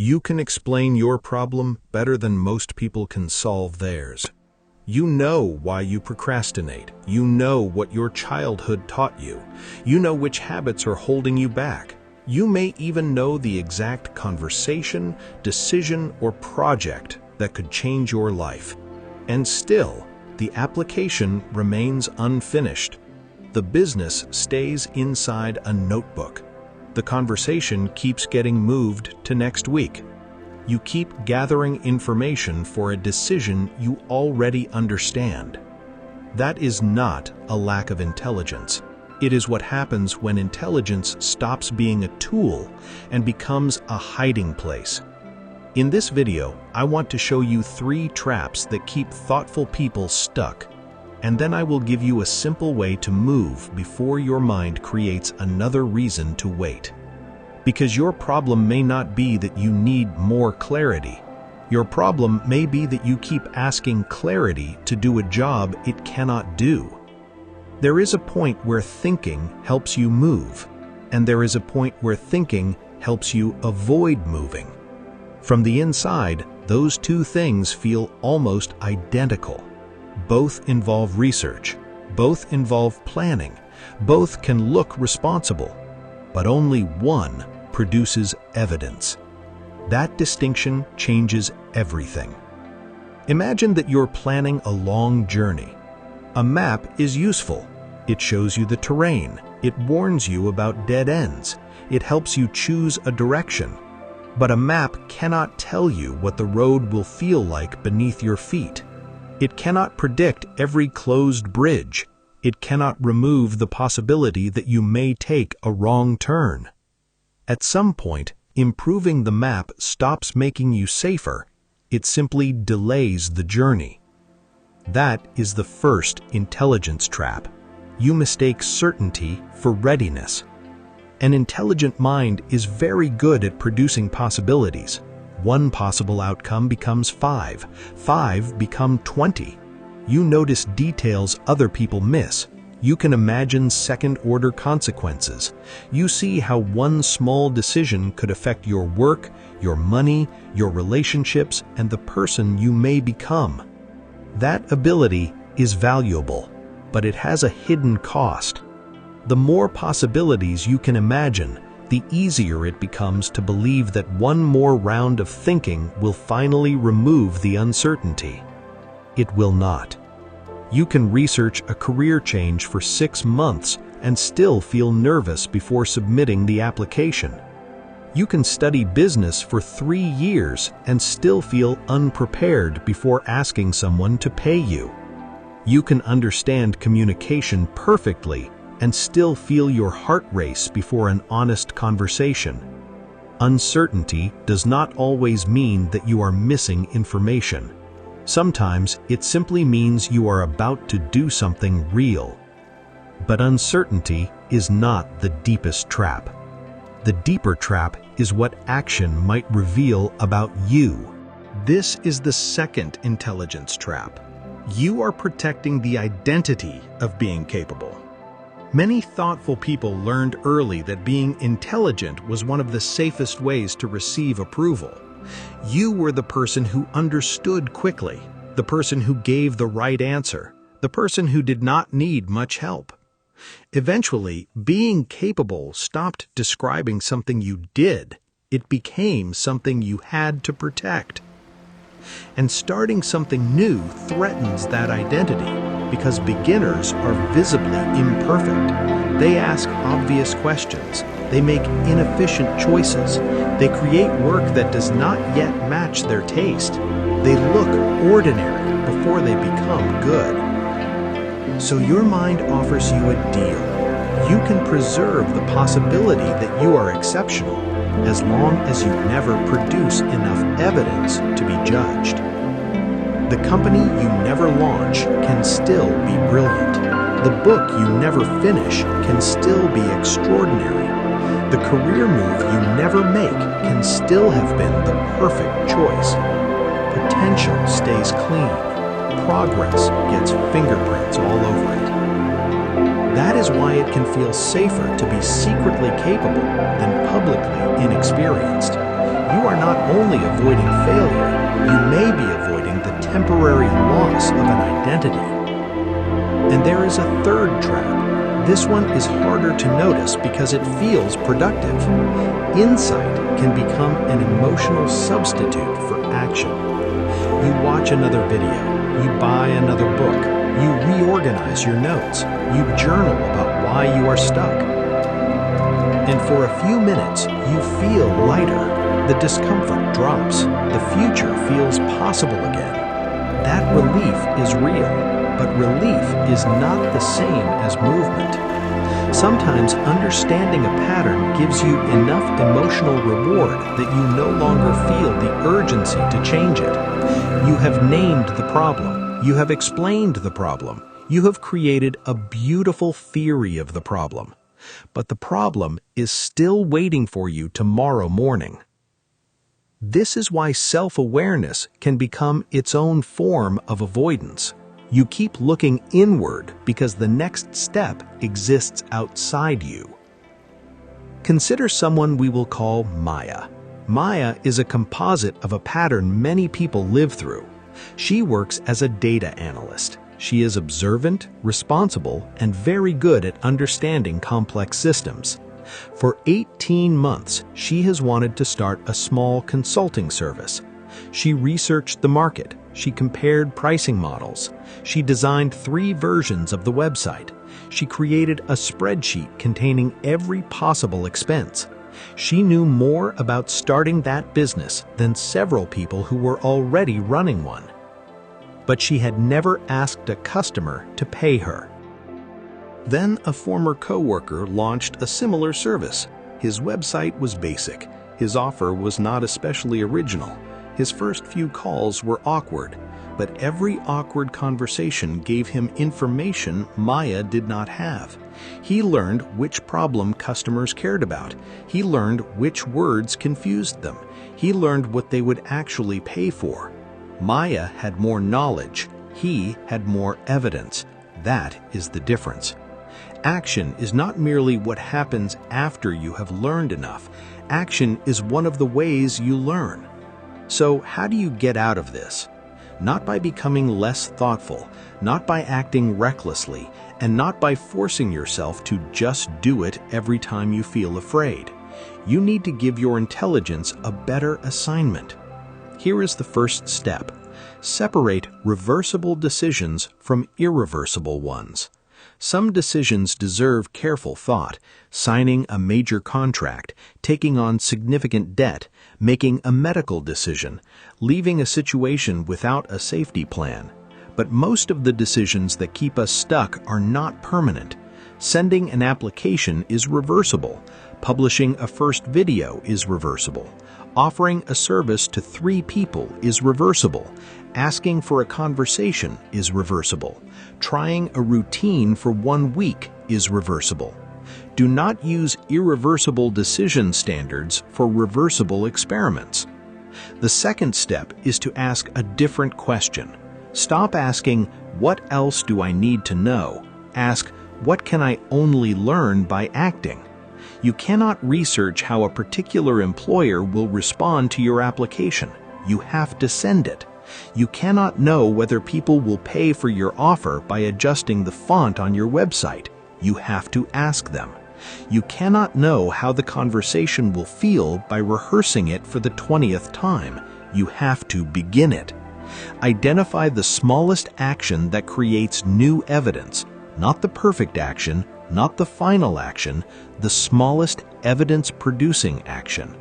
You can explain your problem better than most people can solve theirs. You know why you procrastinate. You know what your childhood taught you. You know which habits are holding you back. You may even know the exact conversation, decision, or project that could change your life. And still, the application remains unfinished. The business stays inside a notebook. The conversation keeps getting moved to next week. You keep gathering information for a decision you already understand. That is not a lack of intelligence. It is what happens when intelligence stops being a tool and becomes a hiding place. In this video, I want to show you 3 traps that keep thoughtful people stuck, and then I will give you a simple way to move before your mind creates another reason to wait. Because your problem may not be that you need more clarity. Your problem may be that you keep asking clarity to do a job it cannot do. There is a point where thinking helps you move, and there is a point where thinking helps you avoid moving. From the inside, those 2 things feel almost identical. Both involve research, both involve planning, both can look responsible, but only one produces evidence. That distinction changes everything. Imagine that you're planning a long journey. A map is useful. It shows you the terrain. It warns you about dead ends. It helps you choose a direction. But a map cannot tell you what the road will feel like beneath your feet. It cannot predict every closed bridge. It cannot remove the possibility that you may take a wrong turn. At some point, improving the map stops making you safer. It simply delays the journey. That is the first intelligence trap. You mistake certainty for readiness. An intelligent mind is very good at producing possibilities. 1 possible outcome becomes 5. 5 become 20. You notice details other people miss. You can imagine second-order consequences. You see how one small decision could affect your work, your money, your relationships, and the person you may become. That ability is valuable, but it has a hidden cost. The more possibilities you can imagine, the easier it becomes to believe that one more round of thinking will finally remove the uncertainty. It will not. You can research a career change for 6 months and still feel nervous before submitting the application. You can study business for 3 years and still feel unprepared before asking someone to pay you. You can understand communication perfectly and still feel your heart race before an honest conversation. Uncertainty does not always mean that you are missing information. Sometimes it simply means you are about to do something real. But uncertainty is not the deepest trap. The deeper trap is what action might reveal about you. This is the second intelligence trap. You are protecting the identity of being capable. Many thoughtful people learned early that being intelligent was one of the safest ways to receive approval. You were the person who understood quickly, the person who gave the right answer, the person who did not need much help. Eventually, being capable stopped describing something you did. It became something you had to protect. And starting something new threatens that identity because beginners are visibly imperfect. They ask obvious questions. They make inefficient choices. They create work that does not yet match their taste. They look ordinary before they become good. So your mind offers you a deal. You can preserve the possibility that you are exceptional as long as you never produce enough evidence to be judged. The company you never launch can still be brilliant. The book you never finish can still be extraordinary. The career move you never make can still have been the perfect choice. Potential stays clean. Progress gets fingerprints all over it. That is why it can feel safer to be secretly capable than publicly inexperienced. you are not only avoiding failure, you may be avoiding the temporary loss of an identity. And there is a third trap. This one is harder to notice because it feels productive. Insight can become an emotional substitute for action. You watch another video, you buy another book, you reorganize your notes, you journal about why you are stuck. And for a few minutes, you feel lighter. The discomfort drops. The future feels possible again. That relief is real, but relief is not the same as movement. Sometimes understanding a pattern gives you enough emotional reward that you no longer feel the urgency to change it. You have named the problem. You have explained the problem. You have created a beautiful theory of the problem. But the problem is still waiting for you tomorrow morning. This is why self-awareness can become its own form of avoidance. You keep looking inward because the next step exists outside you. Consider someone we will call Maya. Maya is a composite of a pattern many people live through. She works as a data analyst. She is observant, responsible, and very good at understanding complex systems. For 18 months, she has wanted to start a small consulting service. She researched the market. She compared pricing models. She designed 3 versions of the website. She created a spreadsheet containing every possible expense. She knew more about starting that business than several people who were already running one. But she had never asked a customer to pay her. Then a former coworker launched a similar service. His website was basic. His offer was not especially original. His first few calls were awkward, but every awkward conversation gave him information Maya did not have. He learned which problem customers cared about. He learned which words confused them. He learned what they would actually pay for. Maya had more knowledge. He had more evidence. That is the difference. Action is not merely what happens after you have learned enough. Action is one of the ways you learn. So how do you get out of this? Not by becoming less thoughtful, not by acting recklessly, and not by forcing yourself to just do it every time you feel afraid. You need to give your intelligence a better assignment. Here is the first step. Separate reversible decisions from irreversible ones. Some decisions deserve careful thought: signing a major contract, taking on significant debt, making a medical decision, leaving a situation without a safety plan. But most of the decisions that keep us stuck are not permanent. Sending an application is reversible. Publishing a first video is reversible. Offering a service to 3 people is reversible. Asking for a conversation is reversible. Trying a routine for 1 week is reversible. Do not use irreversible decision standards for reversible experiments. The second step is to ask a different question. Stop asking, "What else do I need to know?" Ask, "What can I only learn by acting?" You cannot research how a particular employer will respond to your application. You have to send it. You cannot know whether people will pay for your offer by adjusting the font on your website. You have to ask them. You cannot know how the conversation will feel by rehearsing it for the 20th time. You have to begin it. Identify the smallest action that creates new evidence, not the perfect action, not the final action, the smallest evidence-producing action.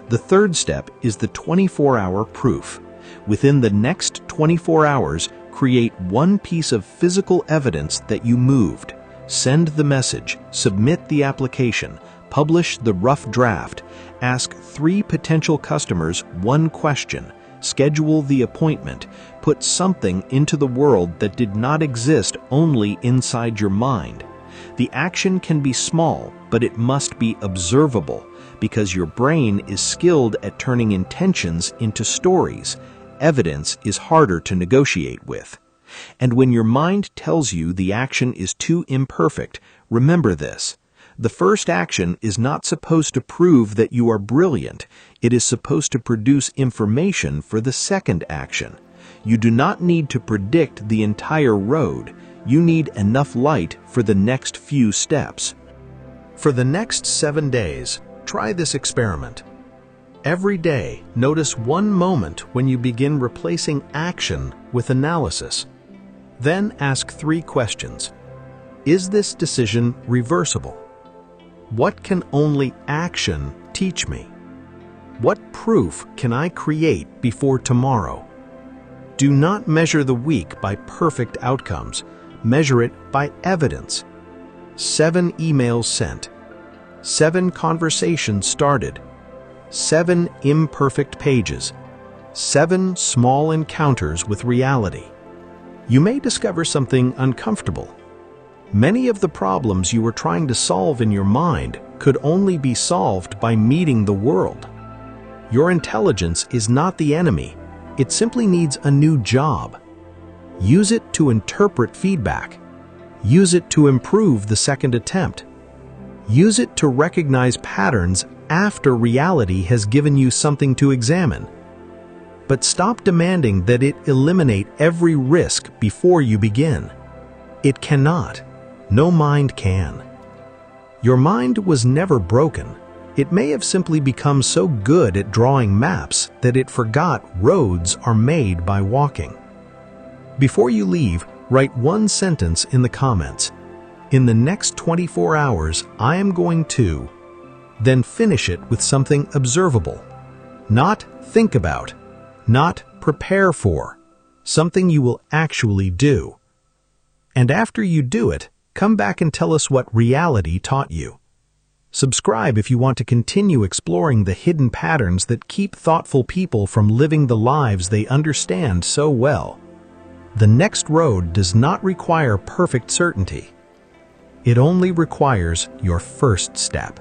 The third step is the 24-hour proof. Within the next 24 hours, create 1 piece of physical evidence that you moved. Send the message, submit the application, publish the rough draft, ask 3 potential customers 1 question, schedule the appointment, put something into the world that did not exist only inside your mind. The action can be small, but it must be observable, because your brain is skilled at turning intentions into stories. Evidence is harder to negotiate with. And when your mind tells you the action is too imperfect, remember this. The first action is not supposed to prove that you are brilliant. It is supposed to produce information for the second action. You do not need to predict the entire road. You need enough light for the next few steps. For the next 7 days, try this experiment. Every day, notice one moment when you begin replacing action with analysis. Then ask 3 questions. Is this decision reversible? What can only action teach me? What proof can I create before tomorrow? Do not measure the week by perfect outcomes. Measure it by evidence. 7 emails sent. 7 conversations started. 7 imperfect pages. 7 small encounters with reality. You may discover something uncomfortable. Many of the problems you were trying to solve in your mind could only be solved by meeting the world. Your intelligence is not the enemy. It simply needs a new job. Use it to interpret feedback. Use it to improve the second attempt. Use it to recognize patterns after reality has given you something to examine. But stop demanding that it eliminate every risk before you begin. It cannot. No mind can. Your mind was never broken. It may have simply become so good at drawing maps that it forgot roads are made by walking. Before you leave, write one sentence in the comments. In the next 24 hours, I am going to. Then finish it with something observable. Not think about. Not prepare for. Something you will actually do. And after you do it, come back and tell us what reality taught you. Subscribe if you want to continue exploring the hidden patterns that keep thoughtful people from living the lives they understand so well. The next road does not require perfect certainty. It only requires your first step.